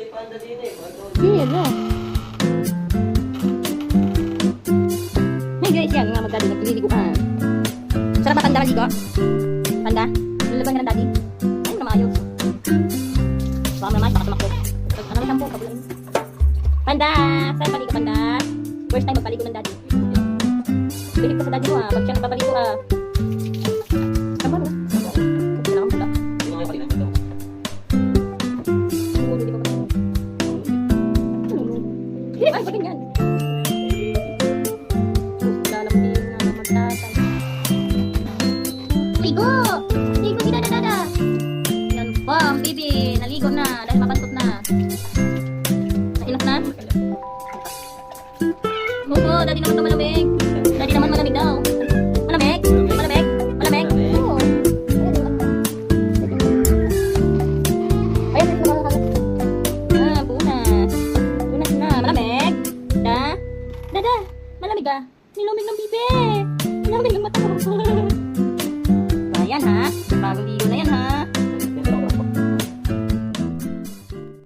Iya na. Hey guys, yan nga magdali nagliliguan. Sarap ba tanda maligo? Tanda? Nalaban ka ng daddy? Ay, na maayos. Baka naman, baka tumakbo. Ano naman po, kabulan. Panda! Saan paligo, Panda? First time magpaligo ng daddy. Bihip ko sa daddy mo pag siya nagpapaligo Tama mo. Kailangan mo lang. Ay, bakit yan? Lalambing na magtatay. Ligo! Ligo si Dada! Yan po, ang baby. Naligo na dahil mapantot na. Nailap na? Oo, daddy naman ito malamig. Daddy naman malamig daw. Malamig? Malamig? Malamig? Oo. Ayan, ito makakalat. Punas. Punas na. Malamig? Dada, malamig Nilumig ng bibi.